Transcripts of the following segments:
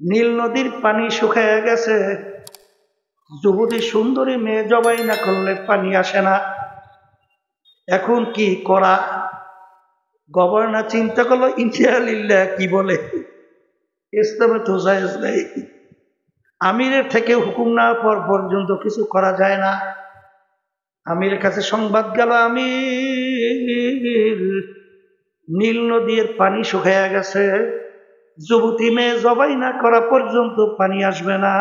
নীল নদীর পানি শুকিয়ে গেছে, যুবতী সুন্দরী মেয়ে জবাই না করলে পানি আসে না। এখন কি করা? গভর্নর চিন্তা করলো, ইনশাআল্লাহ কি বলে, ইসলামে তো জায়েজ নেই। আমিরের থেকে হুকুম না পাওয়ার পর্যন্ত কিছু করা যায় না। আমিরের কাছে সংবাদ গেল, আমির, নীল নদীর পানি শুকিয়ে গেছে, যুবতী মেয়ে জবাই না করা পর্যন্ত পানি আসবে না,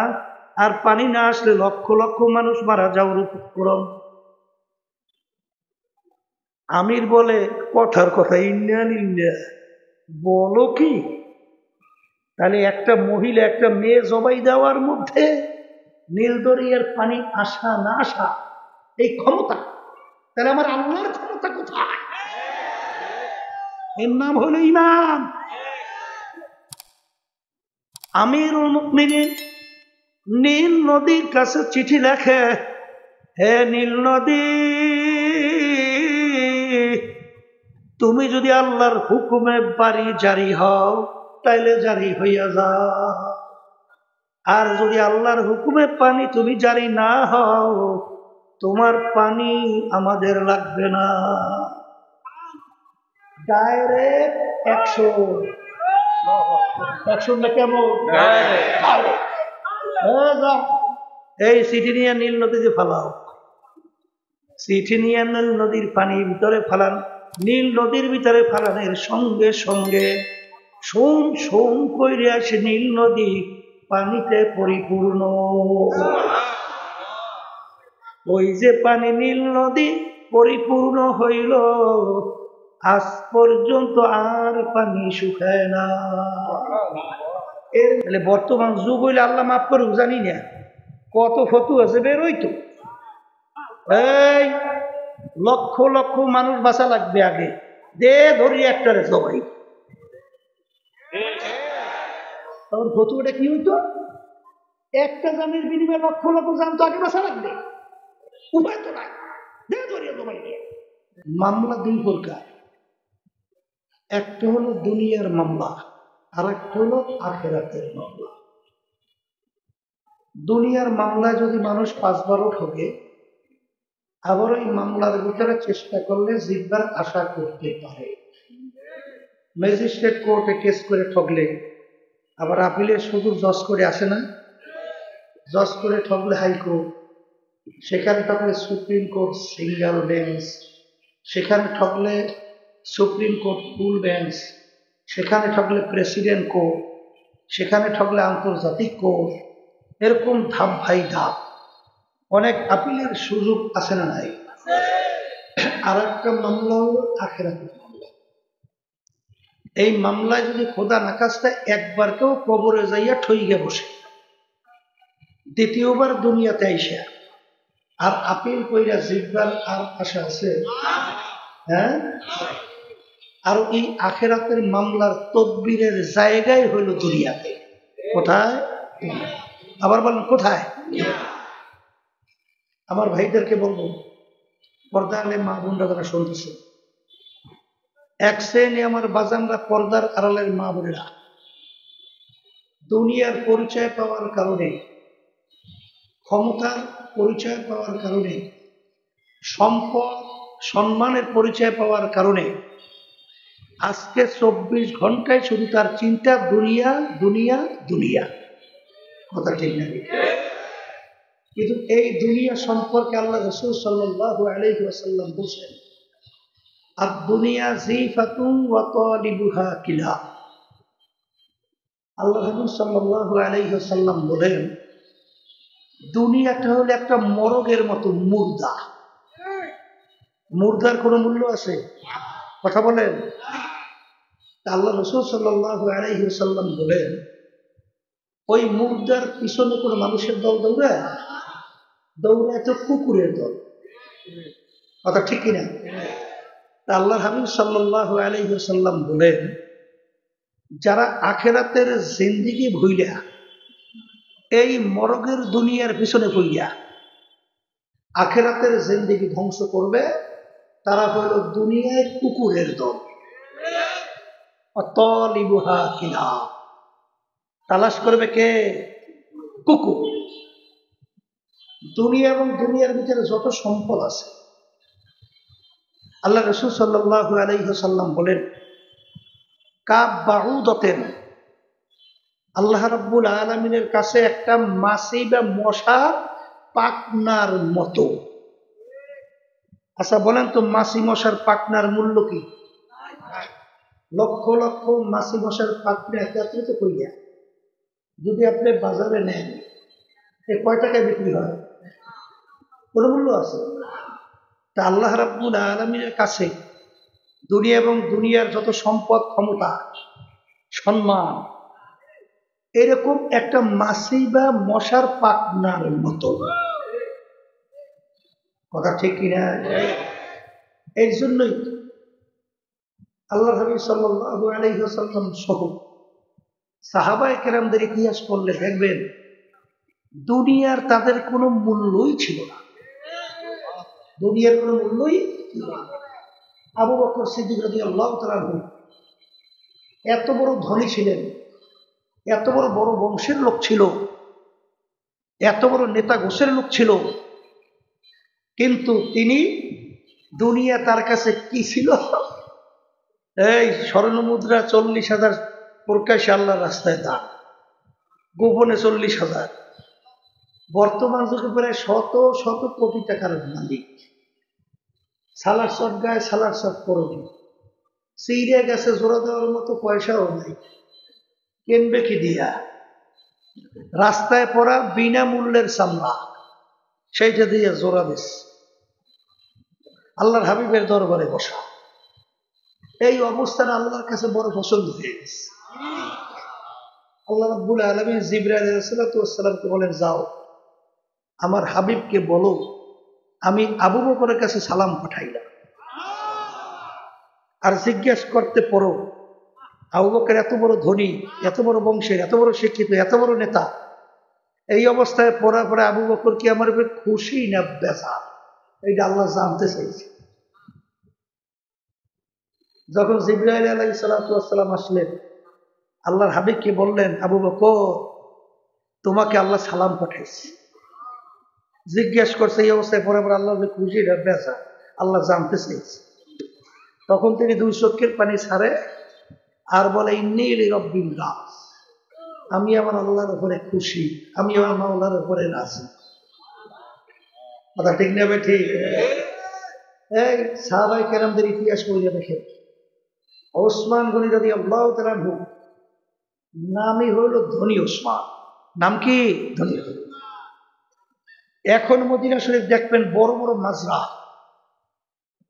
আর পানি না আসলে লক্ষ লক্ষ মানুষ মারা যাওয়ার উপক্রম। আমির বলে, কথার কথা, ইন্না লিল্লাহ, বলো কি? তাহলে একটা মহিলা একটা মেয়ে জবাই দেওয়ার মধ্যে নীল দরিয়ার পানি আসা না আসা এই ক্ষমতা, তাহলে আমার আল্লাহর ক্ষমতা কোথায়? এর নাম হলো ঈমান। আমিরুল মুমিনিন নীল নদীর কাছে চিঠি লেখে, হে নীল নদী, তুমি যদি আল্লাহর হুকুমে বাড়ি জারি হও তাইলে জারি হইয়া যাও, আর যদি আল্লাহর হুকুমে পানি তুমি জারি না হও, তোমার পানি আমাদের লাগবে না। ডাইরেক্ট অ্যাকশন না, কেমন? এই চিঠি নিয়ে নীল নদীতে ফালাও, চিঠি নিয়ে নীল নদীর পানির ভিতরে ফালান। নীল নদীর ভিতরে ফালানোর সঙ্গে সঙ্গে সোম সোম কইরে আসে নীল নদী পানিতে পরিপূর্ণ। ওই যে পানি নীল নদী পরিপূর্ণ হইল, আজ পর্যন্ত আর পানি শুকায় না। এর বর্তমান যুগ হইলে আল্লাহ মাফ করে জানি না, কত ফতু আছে বের হইতো। এই লক্ষ লক্ষ মানুষ বাঁচা লাগবে, আগে দে ধরি একটারে সবাই, তখন ফতুটা কি হইতো? একটা জানের বিনিময়ে লক্ষ লক্ষ জান তো আগে বাঁচা লাগবে, উপায় তো নাই, দে ধরিয়া সবাই। মামলা দুই প্রকার, একটা হলো দুনিয়ার মামলা, আর একটা হলো আখিরাতের মামলা। দুনিয়ার মামলায় যদি মানুষ 5-12 ঠকে, আবার ওই মামলার ভিতরে চেষ্টা করলে জিতবার আশা করতে পারে। ম্যাজিস্ট্রেট কোর্টে কেস করে ঠকলে আবার আপিলের সুযোগ, জজ করে আসে না? জজ করে ঠকলে হাইকোর্ট, সেখানে ঠকলে সুপ্রিম কোর্ট সিঙ্গেল বেঞ্চ, সেখানে ঠকলে সুপ্রিম কোর্ট ফুল বেঞ্চ, সেখানে ঠকলে প্রেসিডেন্ট কোর্ট, সেখানে ঠকলে আন্তর্জাতিক কোর্ট। এরকম ধাপ ভাই ধাপ, অনেক আপিলের সুযোগ আছে না নাই? আর একটা মামলা হলো আখিরাতের মামলা। এই মামলায় যদি খোদা না কাজটা একবার কেউ কবরে যাইয়া ঠইগে বসে, দ্বিতীয়বার দুনিয়াতে আইসা আর আপিল কইরা জিতবার আর আশা আছে? হ্যাঁ। আর এই আখিরাতের মামলার তদবিরের জায়গায় হইল দুনিয়াতে। কোথায়? আবার বলেন কোথায়? আমার ভাইদেরকে বলবো, পর্দা আলে মা বোনরা যারা শুনতেছে, এক শ্রেণী আমার বাজানরা পর্দার আড়ালের মা বোনেরা দুনিয়ার পরিচয় পাওয়ার কারণে, ক্ষমতার পরিচয় পাওয়ার কারণে, সম্পদ সম্মানের পরিচয় পাওয়ার কারণে আজকে 24 ঘন্টায় শুধু তার চিন্তা দুনিয়া দুনিয়া দুনিয়া। কথা ঠিক না? কিন্তু এই দুনিয়া সম্পর্কে আল্লাহ রাসূল সাল্লাল্লাহু আলাইহি ওয়াসাল্লাম বলেছেন, আদ-দুনিয়া জিফাতুন ওয়া তালিবুহা কিলা। আল্লাহ রাসূল সাল্লাল্লাহু আলাইহি ওয়াসাল্লাম বলেন, দুনিয়াটা হলো একটা মরগের মতো, মুর্দা। মুর্দার কোনো মূল্য আছে? কথা বলেন। আল্লাহ রাসূল সাল্লাল্লাহু আলাইহি ওয়াসাল্লাম বলেন, ওই মুর্দার পিছনে কোনো মানুষের দল দৌড়ায়? দৌড়ায় তো কুকুরের দল। কথা ঠিক কিনা? আল্লাহ হাবিব সাল্লাল্লাহু আলাইহি ওয়াসাল্লাম বলেন, যারা আখিরাতের জিন্দেগি ভুইলা এই মরগের দুনিয়ার পিছনে ভুইলা আখিরাতের জিন্দেগি ধ্বংস করবে, তারা হইল দুনিয়ায় কুকুরের দল। তালিবুহা কিলা। তালাশ করবে কে? কুকুর। দুনিয়া এবং দুনিয়ার ভিতরে যত সম্পদ আছে, আল্লাহ রাসূল সাল্লাল্লাহু আলাইহি ওয়াসাল্লাম বলেন, কাব বাউদাতেন, আল্লাহ রাব্বুল আলামিনের কাছে একটা মাছি বা মশা পাখনার মতো। আচ্ছা বলেন তো, মাছি মশার পাখনার মূল্য কি? লক্ষ লক্ষ মাছি মশার পাখনা একত্রিত করিয়া যদি আপনি বাজারে নেন, এ কয় টাকায় বিক্রি হয়? কোনো মূল্য আছে? তা আল্লাহ রাব্বুল আলামিনের কাছে দুনিয়া এবং দুনিয়ার যত সম্পদ, ক্ষমতা, সম্মান, এরকম একটা মাছি বা মশার পাখনার মতো। কথা ঠিক কিনা? এই জন্যই আল্লাহ হাবিব সাল্লাল্লাহু আলাইহি ওয়াসাল্লাম সহ সাহাবায়ে কেরামদের ইতিহাস পড়লে দেখবেন দুনিয়ার তাদের কোনো মূল্যই ছিল না। দুনিয়ার কোনো মূল্যই ছিল না। আবু বকর সিদ্দিক রাদিয়াল্লাহু তাআলা আনহু এত বড় ধনী ছিলেন, এত বড় বড় বংশের লোক ছিল, এত বড় নেতা গোছের লোক ছিল, কিন্তু তিনি দুনিয়া তার কাছে কি ছিল? এই স্বর্ণ মুদ্রা 40,000 প্রকাশ্যে আল্লাহর রাস্তায় দান, গোপনে 40,000। বর্তমান যুগে প্রায় শত শত কোটি টাকার মালিক। সালার শট গায়ে সালার শট পরবে, সিরিয়া গেছে জোড়া দেওয়ার মতো পয়সাও নাই, কেনবে কি দিয়া? রাস্তায় পড়া বিনামূল্যের চামড়া, সেইটা দিয়ে জোড়া দিস, আল্লাহর হাবিবের দরবারে বসা। এই অবস্থান আল্লাহর কাছে বড় পছন্দ হয়ে গেছে। আল্লাহ রাব্বুল আলামিন জিবরাইল আলাইহিস সালামকে বলেন, যাও আমার হাবিবকে বলো আমি আবু বকরের কাছে সালাম পাঠাইলাম, আর জিজ্ঞেস করতে পড়ো আবু বকর এত বড় ধনী, এত বড় বংশের, এত বড় শিক্ষিত, এত বড় নেতা, এই অবস্থায় পড়ার পরে আবু বকর কি আমার উপর খুশি না বেজার? এইটা আল্লাহ জানতে চাইছে। যখন জিবরাইল আলাইহিস সালাম আসলেন, আল্লাহর হাবিবকে বললেন, আবু বকর তোমাকে আল্লাহ সালাম পাঠাইছে। জিজ্ঞেস করছে এই অবস্থায় পরে পরে আল্লাহ খুশি না বেজার, আল্লাহ জানতে চাইছে। তখন তিনি 2 চক্ষের পানি ছাড়ে আর বলে, ইন্নী লিরাব্বিল রাজ, আমি আমার আল্লাহর উপরে খুশি, আমি আমার মাওলার উপরে রাজি। কথা ঠিক নেবে? ঠিক। এই সাহাবায়ে কেরামদের ইতিহাস পড়ে দেখেন, ওসমান গনি রাদিয়াল্লাহু তাআলা আনহু নামই হইল ধনী ওসমান। নাম কি? ধনী। এখন মদিনা শরীফ দেখবেন বড় বড় মাজরা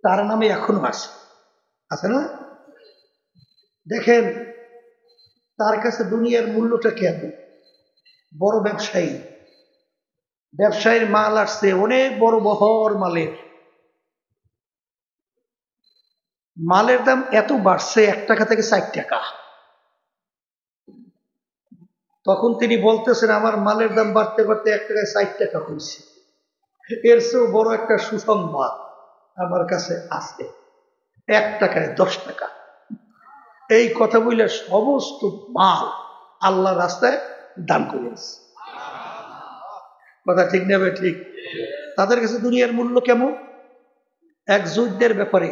তার নামে এখনো আছে, আছে না? দেখেন তার কাছে দুনিয়ার মূল্যটা কেমন। বড় ব্যবসায়ী, ব্যবসায়ীর মাল আসছে অনেক বড় বহর মালের, মালের দাম এত বাড়ছে 1 টাকা থেকে 4 টাকা। তখন তিনি বলতেছেন, আমার মালের দাম বাড়তে বাড়তে 1 টাকায় 4 টাকা হয়েছে, এর চেয়েও বড় একটা সুসংবাদ আমার কাছে আছে, 1 টাকায় 10 টাকা। এই কথা বললে সমস্ত মাল আল্লাহ রাস্তায় দান করেছে। কথা ঠিক নেবে? ঠিক। তাদের কাছে দুনিয়ার মূল্য কেমন? এক যুদ্ধের ব্যাপারে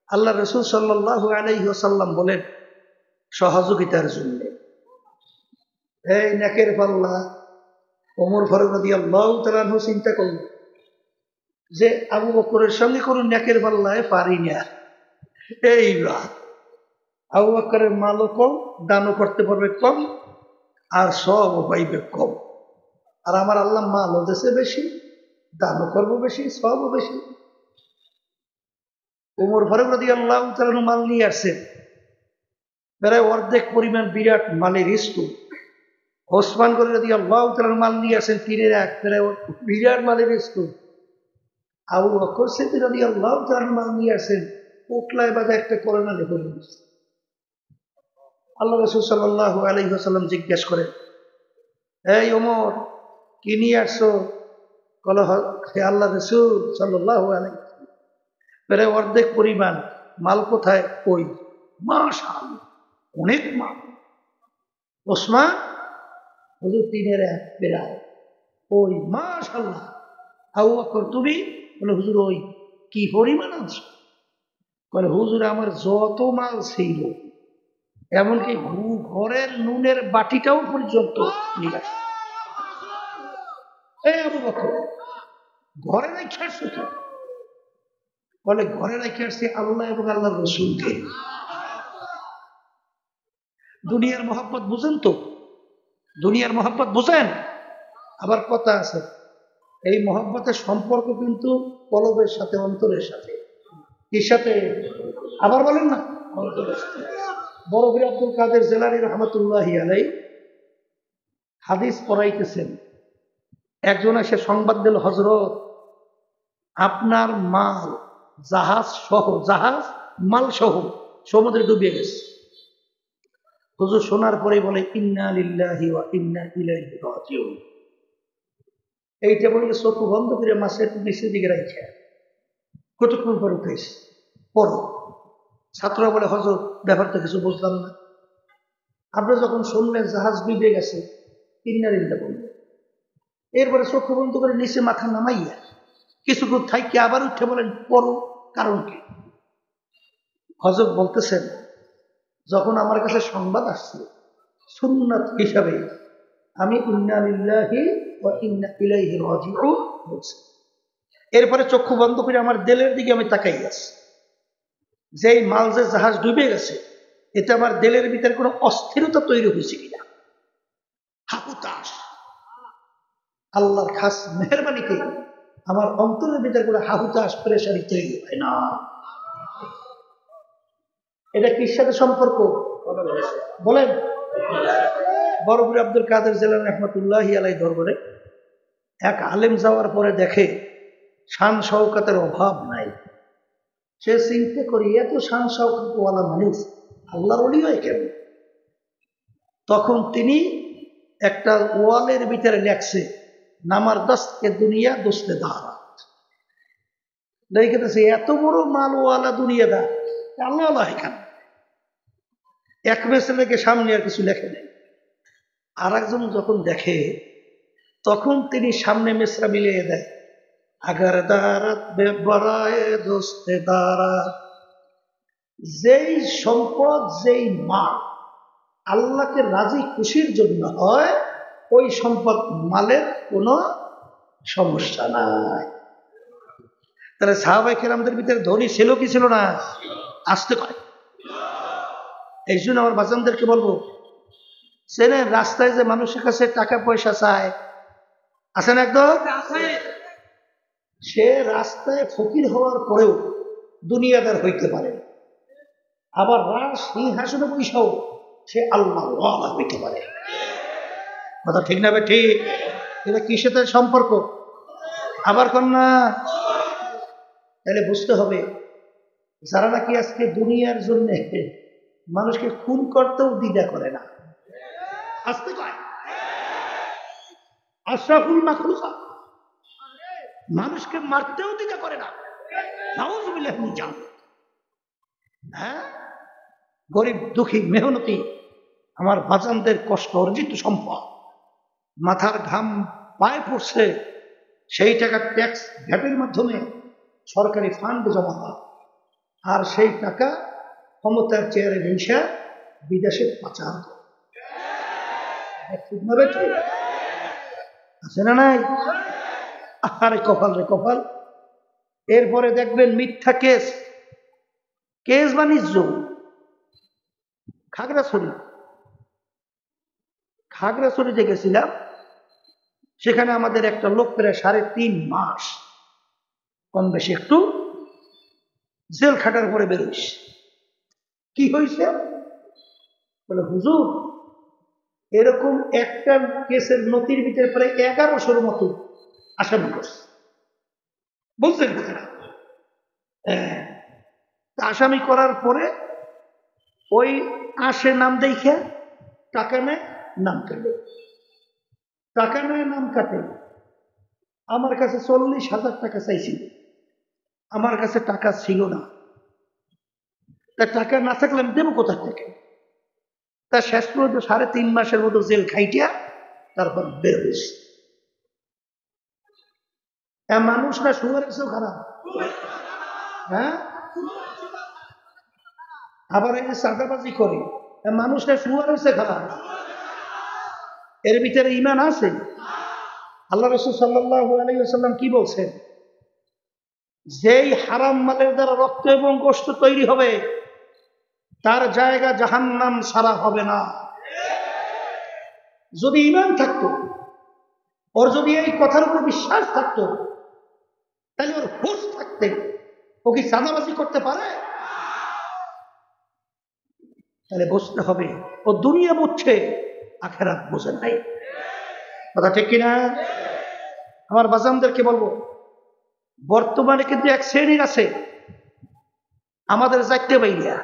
আল্লাহ রাসূল সাল্লাল্লাহু আলাইহি ওয়াসাল্লাম বলেন, সহযোগিতার জন্য এই নেকের পাল্লা ওমর ফারুক রাদিয়াল্লাহু তাআলা আনহু চিন্তা করল যে আবু বকরের সঙ্গে কোনো নেকের পাল্লায় পারি না। এইবার আবু বকরের মালও কম, দানও করতে পারবে কম, আর সবও পাইবে কম। আর আমার আল্লাহ মালও দেশে বেশি, দানও করবো বেশি, সবও বেশি। ওমর ফারুক রাদিয়াল্লাহু তাআলা আনহু মাল নিয়ে আসছেন, প্রায় অর্ধেক পরিমাণ বিরাট মালের স্তূপ। ওসমান গনি রাদিয়াল্লাহু তাআলা মাল নিয়ে আসেন 3-1, প্রায় বিরাট মালের স্তূপ। আবু বকর সিদ্দিক রাদিয়াল্লাহু তাআলা মাল নিয়ে আসেন পোটলায় বাঁধা একটা করোনা লেখা। আল্লাহ রাসূল সাল্লাল্লাহু আলাইহি ওয়াসাল্লাম জিজ্ঞেস করেন, এই ওমর কি নিয়ে আসছো? বলো, হে আল্লাহ রাসূল সাল্লাল্লাহু আলাইহি ওয়াসাল্লাম, প্রায় অর্ধেক পরিমাণ মাল। কোথায়? ওই। মাশাআল্লাহ, অনেক মাল। ওসমান, হুজুর 3-1 বেড়ায়। ওই মাশাআল্লাহ। আবু বকর তুমি? বলে হুজুর ওই কি পরিমাণ আছে? বলে হুজুর আমার যত মাল ছিল এমনকি ঘরের নুনের বাটিটাও পর্যন্ত নিয়ে আসে। এই আবু বকর, ঘরে রেখে আসছো কেন? বলে ঘরে রেখে আসছি আল্লাহ এবং আল্লাহর রাসূলকে। দুনিয়ার মহব্বত বুঝেন তো? দুনিয়ার মহব্বত বুঝেন? আবার কথা আছে, এই মহব্বতের সম্পর্ক কিন্তু কলবের সাথে, অন্তরের সাথে। কি সাথে? আবার বলেন না, অন্তরের সাথে। বড় পীর আব্দুল কাদের জিলানী রহমাতুল্লাহি আলাইহি হাদিস পড়াইতেছেন, একজন এসে সংবাদ দিল, হযরত আপনার মাল জাহাজ মাল সহ সমুদ্রে ডুবিয়ে গেছে। হুজুর শোনার পরে বলে ইন্না লিল্লাহি ওয়া ইন্না ইলাইহি রাজিউন। এইটা বলে চোখ বন্ধ করে মাছের নিচের দিকে রাখছে। কতক্ষণ পর উঠেছে, পড়ো। ছাত্ররা বলে হযরত ব্যাপারটা কিছু বুঝলাম না। আপনারা যখন শুনলেন জাহাজ ডুবে গেছে, ইন্না লিল্লাহি বললেন, এরপরে চোখ বন্ধ করে নিচে মাথা নামাইয়া কিছুক্ষণ থাইকে আবার উঠে বলেন পড়ো, কারণ কি? হযরত বলতেছেন, যখন আমার কাছে সংবাদ আসছে সুন্নাত হিসাবে আমি ইন্না লিল্লাহি ওয়া ইন্না ইলাইহি রাজিউন বলছি। এরপরে চক্ষু বন্ধ করে আমার দিলের দিকে আমি তাকাই আছি, যেই মাল যে জাহাজ ডুবে গেছে এতে আমার দিলের ভিতরে কোনো অস্থিরতা তৈরি হয়েছে কিনা, হাহুতাশ। আল্লাহর খাস মেহেরবানিতে আমার অন্তরের ভিতরে কোনো হাহুতাশ প্রেশারি তৈরি হয় না। এটা কির সাথে সম্পর্ক বলেন? বড় পীর আব্দুল কাদের জিলানী রহমাতুল্লাহি আলাইহি দরবারে এক আলেম যাওয়ার পরে দেখে শান শওকতের অভাব নাই। সে চিন্তা করি এত শান শওকতওয়ালা মানুষ আল্লাহর ওলি হয় কেন? তখন তিনি একটা ওয়ালের ভিতরে লেখছে, নামার দস্তে দুনিয়া দোস্তে দারাত। লিখেছে এত বড় মালওয়ালা দুনিয়াদার আল্লাহ আল্লাহ এখানে এক মেসে লেগে সামনে আর কিছু লেখে নেই। আর একজন যখন দেখে তখন তিনি সামনে মেসরা মিলিয়ে দেয়, আগার দারাত বেবরায়ে দোস্তে দারাত। যেই সম্পদ, যেই মাল আল্লাহকে রাজি খুশির জন্য হয়, ওই সম্পদ মালের কোনো সমস্যা নাই। তাহলে সাহাবায়ে কেরামদের ভিতরে ধনী ছিল কি ছিল না? আসতে পারে। এই জন্য আমার বাজানদেরকে বলবো, চেনেন রাস্তায় যে মানুষের কাছে টাকা পয়সা চায়, আছে না একদম? সে রাস্তায় ফকির হওয়ার পরেও দুনিয়াদার হইতে পারে, আবার রাজ সিংহাসনে বৈশাও সে আল্লাহ ওয়ালা হইতে পারে। কথা ঠিক না? ঠিক। এটা কি সাথে সম্পর্ক? আবার কন্যা, তাহলে বুঝতে হবে যারা নাকি আজকে দুনিয়ার জন্য মানুষকে খুন করতেও দ্বিধা করে না, আসতে কয় আশরাফুল মাখলুকাত, মানুষকে মারতেও দ্বিধা করে না। নাউযুবিল্লাহি মিন যালিক। হ্যাঁ, গরিব দুঃখী মেহনতি আমার বাজানদের কষ্ট অর্জিত সম্পদ, মাথার ঘাম পায়ে পড়ছে, সেই টাকা ট্যাক্স ভ্যাটের মাধ্যমে সরকারি ফান্ড জমা হয়, আর সেই টাকা ক্ষমতার চেয়ারে বসে বিদেশে পাচার করে। আছে না নাই? আরে কপাল রে কপাল। এরপরে দেখবেন মিথ্যা কেস, কেস বাণিজ্য। খাগড়াছড়িতে গেছিলাম, সেখানে আমাদের একটা লোক প্রায় 3.5 মাস কম বেশি একটু জেল খাটার পরে বেরোইছে। কি হয়েছে? বলে হুজুর এরকম একটা কেসের নথির ভিতরে প্রায় 1100-র মতো আসামি করছে। বলছেন আসামি করার পরে ওই আসে নাম দেখে টাকা নেয়, নাম কাটে, টাকা নেয়, নাম কাটে। আমার কাছে 40,000 টাকা চাইছিল, আমার কাছে টাকা ছিল না। তা টাকা না থাকলে আমি দেবো কোথা থেকে? তা শেষ পর্যন্ত 3.5 মাসের মতো জেল খাইটিয়া তারপর বের হয়েছে। মানুষ না শুয়ারের চেয়েও খারাপ। হ্যাঁ, আবার এই যে চাঁদাবাজি করে, মানুষটা শুয়ারের চেয়ে খারাপ। এর ভিতরে ঈমান আছে? আল্লাহ রাসূল সাল্লাল্লাহু আলাইহি ওয়াসাল্লাম কি বলছেন? যেই হারাম মালের দ্বারা রক্ত এবং গোশত তৈরি হবে তার জায়গা জাহান্নাম ছাড়া হবে না। যদি ঈমান থাকতো, ওর যদি এই কথার উপর বিশ্বাস থাকতো, তাহলে ওর হুঁশ থাকতে ও কি চাঁদাবাজি করতে পারে? তাহলে বুঝতে হবে ও দুনিয়া বুঝছে, আখেরাত বোঝে নাই। কথা ঠিক কিনা? আমার বাজানদেরকে বলবো, বর্তমানে কিন্তু এক শ্রেণীর আছে আমাদের যাইতে বাইরিয়া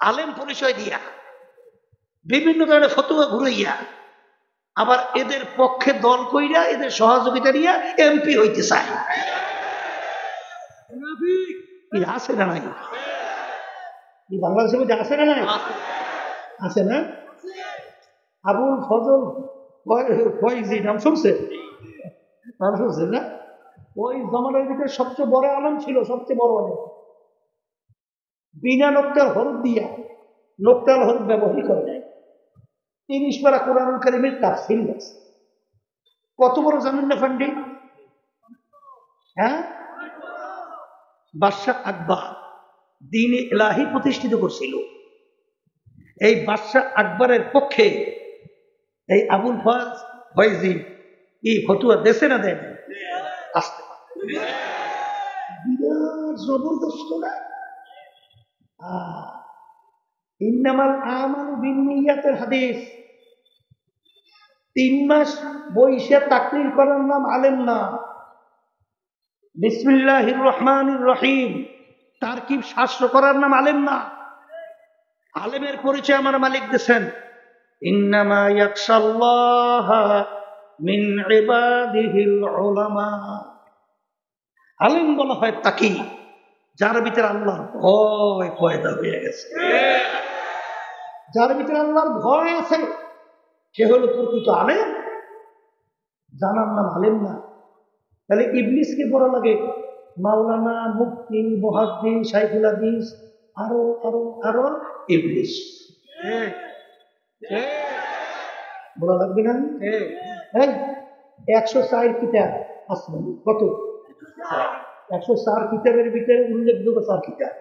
আলেম পরিচয় দিয়া বিভিন্ন ধরনের ফতোয়া ঘুরাইয়া আবার এদের পক্ষে দল কইরা এদের সহযোগিতা নিয়ে এমপি হইতে চায়। আছে না নাই? বাংলাদেশের মধ্যে আছে না নাই? আছে না? আবুল ফজল ফয়জি নাম শুনছে? নাম শুনছেন না? ওই জমানার ভিতরে সবচেয়ে বড় আলেম ছিল, সবচেয়ে বড় আলেম। বিনা নোক্তার হরফ দিয়া নোক্তার হরফ ব্যবহার করে নাই। 30 পারা কোরআনুল কারীমের তাফসীর আছে। কত বড় জানেন না ফান্ডি? হ্যাঁ, বাদশাহ আকবর দ্বীন-ই ইলাহি প্রতিষ্ঠিত করছিল। এই বাদশাহ আকবরের পক্ষে এই আবুল ফয়জি এই ফতুয়া দেশে না দেয় আসতে বিরাট জবরদস্ত না। ইন্নামাল আমালু বিন্নিয়াতের হাদিস। 3 মাস বইসা তাকরীর করার নাম আলেম না। বিসমিল্লাহির রহমানির রহিম তারকিব শাস্ত্র করার নাম আলেম না। আলেমের পরিচয় আমার মালিক দিয়েছেন, ইন্নামা ইয়াখশাল্লাহা মিন ইবাদিহিল উলামা। আলেম বলা হয় তাকে যার ভিতরে আল্লাহর ভয় পয়দা হয়ে গেছে। যার ভিতরে আল্লাহর ভয় আছে সে হলো প্রকৃত আলেম। জানার নাম আলেম না। তাহলে ইবলিসকে বলা লাগে মাওলানা, মুফতি, মুহাদ্দিস, শাইখুল হাদিস, আরো আরো আরো ইবলিস বলা লাগবে না? 104 কিতাব আসমানি। কত? 104 কিতাবের ভিতরে উল্লেখযোগ্য 4 কিতাব।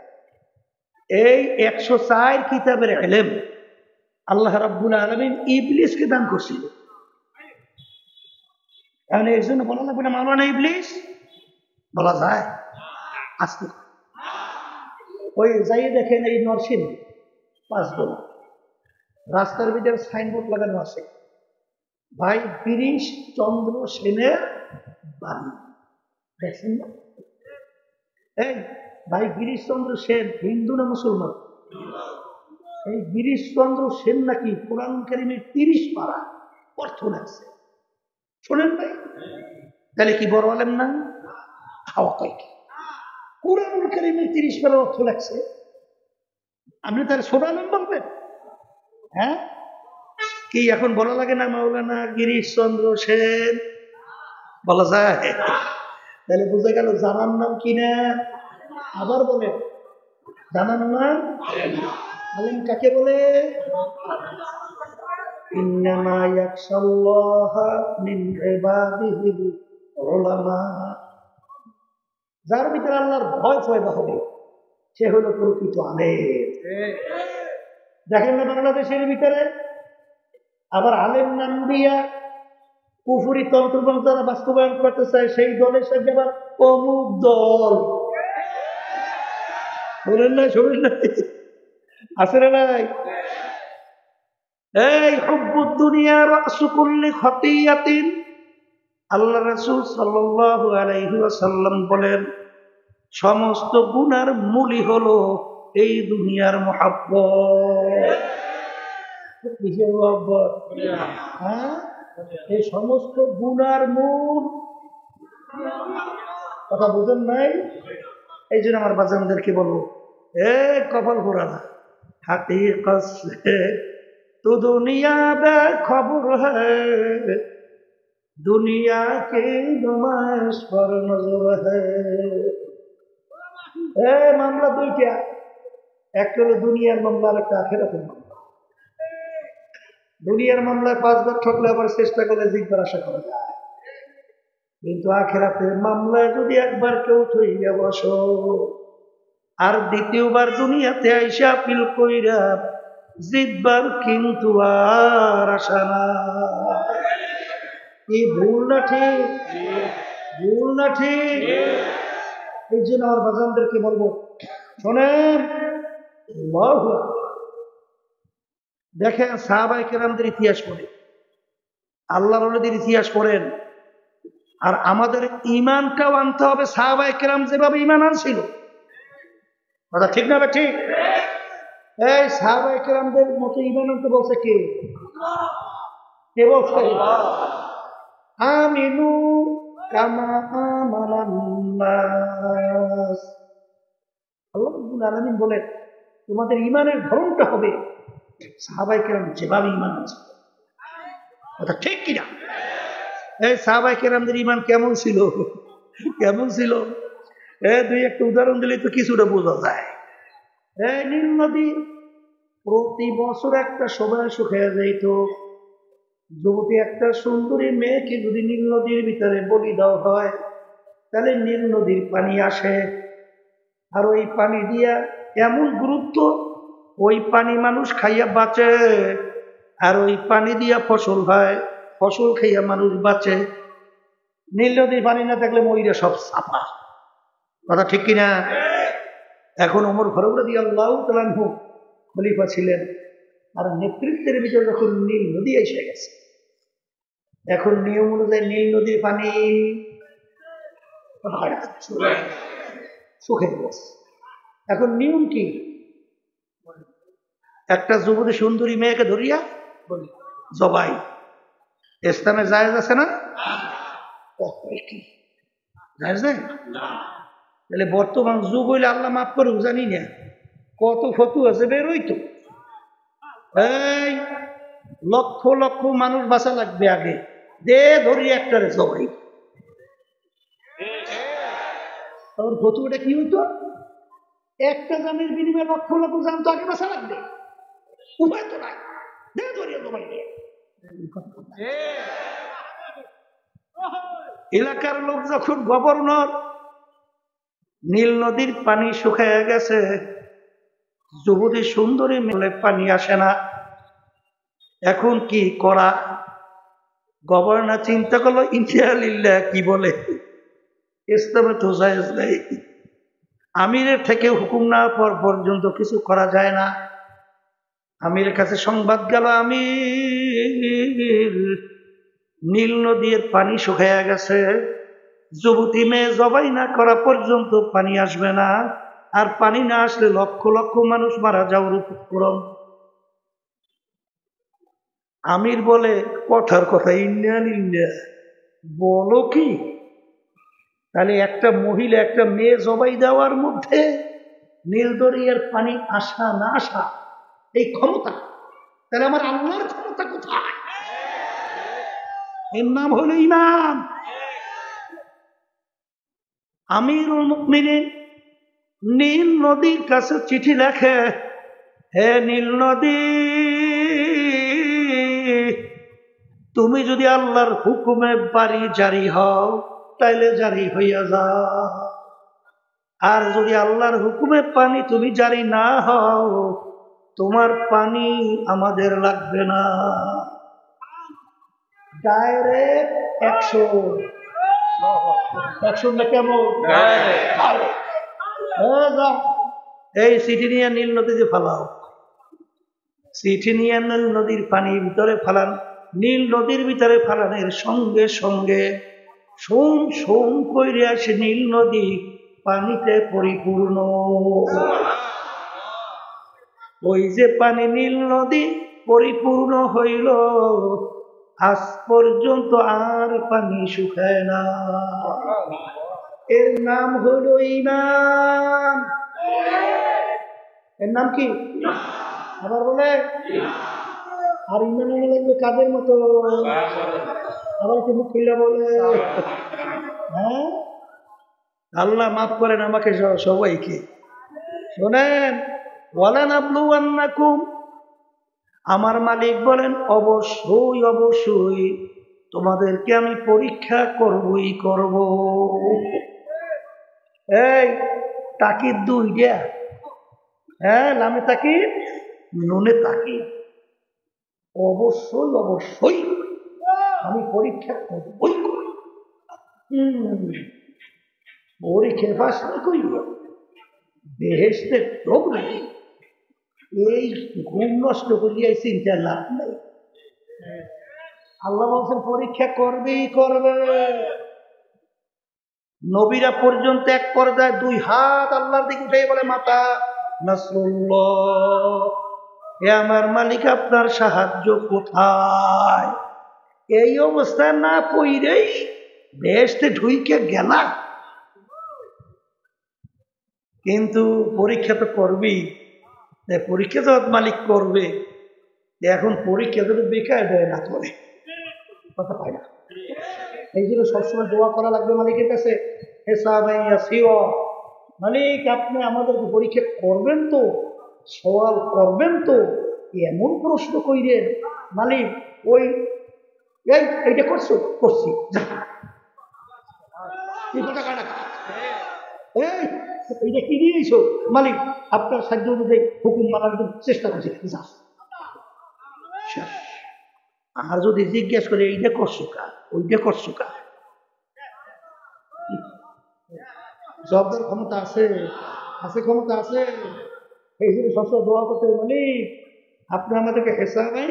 এই 104 কিতাবের ইলম আল্লাহ রাব্বুল আলামিন ইবলিসকে দান করছিল। তাহলে এর জন্য বলা লাগবে না মাওলানা ইবলিস? বলা যায়? আজকে ওই যাই দেখেন এই নরসিংদী 5 দোলা রাস্তার ভিতরে সাইনবোর্ড লাগানো আছে, ভাই গিরিশ চন্দ্র সেনের বাড়ি। দেখছেন না? এই ভাই গিরিশ চন্দ্র সেন হিন্দু না মুসলমান? এই গিরিশ চন্দ্র সেন নাকি কোরআন কারীমের 30 পারা অর্থ লাগছে। শোনেন ভাই, তাহলে কি বড় আলেম না? হাওয়া কয় কি কোরআন কারীমের 30 পারা অর্থ লাগছে, আপনি তার ছোট আলেম বলবেন? হ্যাঁ, কি এখন বলা লাগে না মাওলানা গিরিশ চন্দ্র সেন? বলা যায়? তাহলে বুঝে গেল জানার নাম কি না। আবার বলে জানার নাম আলেম কাকে বলে? ইন্নামা ইয়াখশাল্লাহা মিন ইবাদিহিল উলামা। যার ভিতরে আল্লাহর ভয় পয়দা হবে সে হলো প্রকৃত আলেম। দেখেন না বাংলাদেশের ভিতরে আবার আলেম নাম দিয়া কুফরি তন্ত্রমন্ত্র যারা বাস্তবায়ন করতে চায় সেই দলের সাথে আবার অমুক দল। শোনেন না? শোনেন না? আছে না নাই? এই হুব্বুদ দুনিয়া রাসু কুল্লি খতিয়াতিন। আল্লাহ রাসূল সাল্লাল্লাহু আলাইহি ওয়াসাল্লাম বলেন সমস্ত গুনার মূলই হলো এই দুনিয়ার মহাব্বত। কিসের মহাব্বত? হ্যাঁ, এই সমস্ত গুনার মূল। কথা বুঝেন নাই? এই জন্য আমার বাজানদেরকে বলবো, কপাল পোড়া না, हकीकत से तो दुनिया बेखबर है, दुनिया की नुमाइश पर नजर है। মামলা দুইটা, একটা হলো দুনিয়ার মামলা আর একটা আখিরাতের মামলা। দুনিয়ার মামলায় 5 বার ঠকলে আবার চেষ্টা করলে জিতবার আশা করা যায়, কিন্তু আখিরাতের মামলায় যদি একবার কেউ ঠইয়া বসো আর দ্বিতীয়বার দুনিয়াতে আইসা আপিল কইরা জিতবার কিন্তু আর আশা না। এই ভুল না ঠিক? ভুল না ঠিক? এই জন্য আমার বাজানদেরকে বলবো, শোনেন, আল্লাহু আকবার। দেখেন সাহাবায়ে কেরামদের ইতিহাস পড়ে, আল্লাহর ওলিদের ইতিহাস পড়েন, আর আমাদের ঈমানটাও আনতে হবে সাহাবায়ে কেরাম যেভাবে ঈমান আনছিল। কথা ঠিক না? ঠিক। এই সাহাবায়ে কেরামদের মতো ঈমান আনতে বলছে কে? কে বলছে? আমিনু কামা আমানান নাস। আল্লাহ রাব্বুল আলামিন বলেন তোমাদের ঈমানের ধরনটা হবে সাহাবায়ে কেরাম যেভাবে ঈমান আনছিল। কথা ঠিক কিনা? এই সাহাবায়ে কেরামদের ঈমান কেমন ছিল? কেমন ছিল? দুই একটা উদাহরণ দিলে তো কিছুটা বোঝা যায়। নীল নদী প্রতি বছর একটা সময় শুকিয়ে যাইত। যদি একটা সুন্দরী মেয়েকে যদি নীল নদীর ভিতরে বলি দেওয়া হয়, তাহলে নীল নদীর পানি আসে, আর ওই পানি দিয়া এমন গুরুত্ব, ওই পানি মানুষ খাইয়া বাঁচে, আর ওই পানি দিয়া ফসল হয়, ফসল খাইয়া মানুষ বাঁচে। নীল নদীর পানি না থাকলে মইরা সব সাফা। কথা ঠিক কিনা? এখন ওমর ফারুক রাদিয়াল্লাহু তাআলা আনহু খলিফা ছিলেন, আর নেতৃত্বের ভিতরে যখন নীল নদী এসে গেছে, এখন নিয়ম অনুযায়ী নীল নদীর পানি শুকিয়ে গেছে। এখন নিয়ম কি? একটা যুবতী সুন্দরী মেয়েকে ধরিয়া জবাই ইসলামে জায়েজ আছে না? কি জায়েজ নেই? তাহলে বর্তমান যুগ হইলে আল্লাহ মাফ করুক জানি না, কত ফতুয়া আছে বের হইতো। এই লক্ষ লক্ষ মানুষ বাঁচা লাগবে, আগে দে ধরি একটারে জবাই। তখন ফতুয়াটা কি হইতো? একটা জানের বিনিময়ে লক্ষ লক্ষ জান তো আগে বাঁচা লাগবে, উপায় তো নাই, দে ধরিয়া জবাই দে। এলাকার লোক যখন গভর্নর, নীল নদীর পানি শুকিয়ে গেছে, যুবতী সুন্দরী মেলে পানি আসে না, এখন কি করা? গভর্নর চিন্তা করলো, ইনশাআল্লাহ কি বলে, ইসলামে তো জায়েজ নাই, আমিরের থেকে হুকুম না পর পর্যন্ত কিছু করা যায় না। আমিরের কাছে সংবাদ গেল, আমির, নীল নদীর পানি শুকিয়ে গেছে, যুবতী মেয়ে জবাই না করা পর্যন্ত পানি আসবে না, আর পানি না আসলে লক্ষ লক্ষ মানুষ মারা যাওয়ার উপক্রম। আমির বলে, কথার কথা, ইন্না লিল্লাহ, বলো কি? তাহলে একটা মহিলা একটা মেয়ে জবাই দেওয়ার মধ্যে নীল দরিয়ার পানি আসা না আসা এই ক্ষমতা, তাহলে আমার আল্লাহর ক্ষমতা কোথায়? এর নাম হলো ঈমান। আমিরুল মুমিনিন নীল নদীর কাছে চিঠি লেখে, হে নীল নদী, তুমি যদি আল্লাহর হুকুমে বাড়ি জারি হও তাইলে জারি হইয়া যাও, আর যদি আল্লাহর হুকুমে পানি তুমি জারি না হও, তোমার পানি আমাদের লাগবে না। ডাইরেক্ট অ্যাকশন না কেমন? এই চিঠি নিয়ে নীল নদীতে ফালাও, চিঠি নিয়ে নীল নদীর পানির ভিতরে ফালান। নীল নদীর ভিতরে ফালানোর সঙ্গে সঙ্গে সোম সোম কইরে আসে নীল নদী পানিতে পরিপূর্ণ। ওই যে পানি নীল নদী পরিপূর্ণ হইল, আজ পর্যন্ত আর পানি শুকায় না। এর নাম হলো ঈমান। এর নাম কি? আবার বলে আর ইমান আনা লাগবে কাদের মতো, আবার কিন্তু খুলে বলে হ্যাঁ। আল্লাহ মাফ করেন আমাকে সবাইকে। শোনেন, বলেন আবলুয়ান্নাকুম, আমার মালিক বলেন অবশ্যই অবশ্যই তোমাদেরকে আমি পরীক্ষা করবই করব। এই তাকিদ দুইটা, হ্যাঁ, লামে তাকিদ নুনে তাকিদ, অবশ্যই অবশ্যই আমি পরীক্ষা করবই করব। পরীক্ষা পাস না কইব বেহেশতে ঢোক নাকি, এই ঘুম নষ্ট করিয়া চিন্তা লাভ নাই। আল্লাহ বলছেন পরীক্ষা করবেই করবে। নবীরা পর্যন্ত এক পর্যায়ে দুই হাত আল্লাহর দিকে উঠে বলে মাতা নাসরুল্লাহ, এ আমার মালিক আপনার সাহায্য কোথায়? এই অবস্থায় না পইরেই বেহেশতে ঢুইকে গেলা। কিন্তু পরীক্ষা তো করবি, পরীক্ষা তো মালিক করবে। এখন পরীক্ষা যদি বেকার দেয় না করে কথা পায় না। এই জন্য সবসময় দোয়া করা লাগবে মালিকের কাছে, মালিক আপনি আমাদেরকে পরীক্ষা করবেন তো, সওয়াল করবেন তো, এমন প্রশ্ন কইরেন মালিক ওই এইটা করছো, করছি, এইটা কি দিয়েছো মালিক, আপনার সাধ্য অনুযায়ী হুকুম মানার জন্য চেষ্টা করছি। আর যদি জিজ্ঞেস করে এইটা করছো কা, ওইটা করছো কা, জবাবের ক্ষমতা আছে, আছে ক্ষমতা আছে। এই জন্য সবসময় দোয়া করতে মালিক আপনি আমাদেরকে হেসাবে